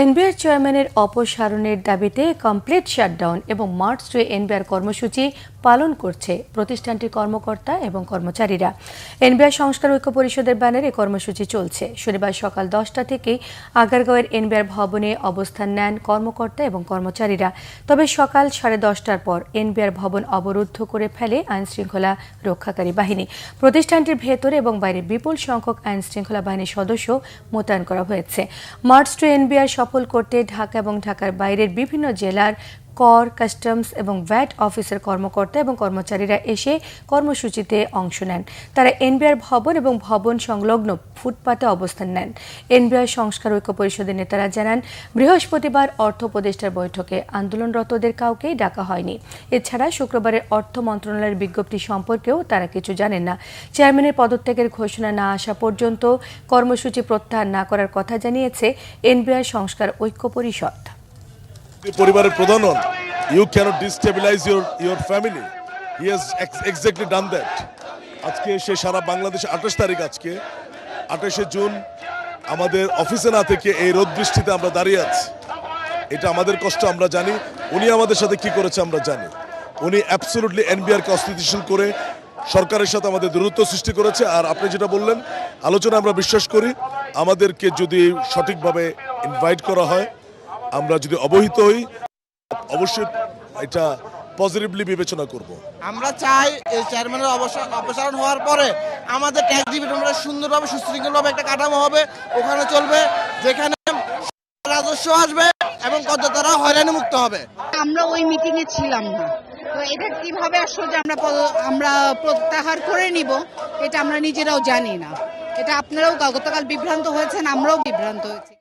NBR চেয়ারম্যানের অপসারণের দাবিতে কমপ্লিট শাটডাউন এবং মার্চ 2 এনবিআর কর্মসূচি পালন করছে প্রতিষ্ঠানটির কর্মকর্তা এবং কর্মচারীরা। এনবিআর সংস্কার ঐক্য পরিষদের ব্যানারে কর্মসূচি চলছে। শনিবার সকাল 10টা থেকেই আগারগাঁওয়ের এনবিআর ভবনে অবস্থান নেন কর্মকর্তা এবং কর্মচারীরা। তবে সকাল 10:30টার পর এনবিআর ভবন অবরুদ্ধ করে ফেলে আইনশৃঙ্খলা রক্ষাকারী বাহিনী। প্রতিষ্ঠানটির ভেতরে এবং বাইরে বিপুল সংখ্যক আইনশৃঙ্খলা বাহিনীর সদস্য মোতায়েন করা হয়েছে। মার্চ 2 এনবিআর সফল করতে ঢাকা এবং ঢাকার বাইরের বিভিন্ন জেলার কর, কাস্টমস এবং ভ্যাট অফিসের কর্মকর্তা এবং কর্মচারীরা এসে কর্মসূচিতে অংশ নেন। তারা এনবিআর ভবন এবং ভবন সংলগ্ন ফুটপাতে অবস্থান নেন। এনবিআর সংস্কার ঐক্য পরিষদের নেতারা জানান, বৃহস্পতিবার অর্থ উপদেষ্টার বৈঠকে আন্দোলনরতদের কাউকেই ডাকা হয়নি। এছাড়া শুক্রবারের অর্থ মন্ত্রণালয়ের বিজ্ঞপ্তি সম্পর্কেও তারা কিছু জানেন না। চেয়ারম্যানের পদত্যাগের ঘোষণা না আসা পর্যন্ত কর্মসূচি প্রত্যাহার না করার কথা জানিয়েছে এনবিআর সংস্কার ঐক্য পরিষদ। পরিবারের প্রধান হন, you can't destabilise your family. He has exactly done that. আজকে সে সারা বাংলাদেশে 28 তারিখ, আজকে 28শে জুন আমাদের অফিসে না থেকে এই রোদ বৃষ্টিতে আমরা দাঁড়িয়ে আছি। এটা আমাদের কষ্ট, আমরা জানি। উনি আমাদের সাথে কি করেছে আমরা জানি। উনি অ্যাবসলিউটলি এনবিআরকে অস্থিতিশীল করে সরকারের সাথে আমাদের দূরত্ব সৃষ্টি করেছে। আর আপনি যেটা বললেন, আলোচনা আমরা বিশ্বাস করি। আমাদেরকে যদি সঠিকভাবে ইনভাইট করা হয়, আমরা যদি অবহিত হই, অবশ্যই এটা পজিটিভলি বিবেচনা করব। আমরা চাই এই চেয়ারম্যানের অপসারণ হওয়ার পরে আমাদের ট্যাক্স ডিপার্টমেন্টে সুন্দরভাবে সুশৃঙ্খলভাবে একটা কাঠামো হবে, ওখানে চলবে, যেখানে রাজস্ব আসবে এবং করদাতারা হয়রানি মুক্ত হবে। আমরা ওই মিটিং এ ছিলাম না, তো এটা কিভাবে আসলে যে আমরা প্রত্যাহার করে নিব এটা আমরা নিজেরাও জানি না। এটা আপনারাও গতকাল বিভ্রান্ত হয়েছেন, আমরাও বিভ্রান্ত হয়েছি।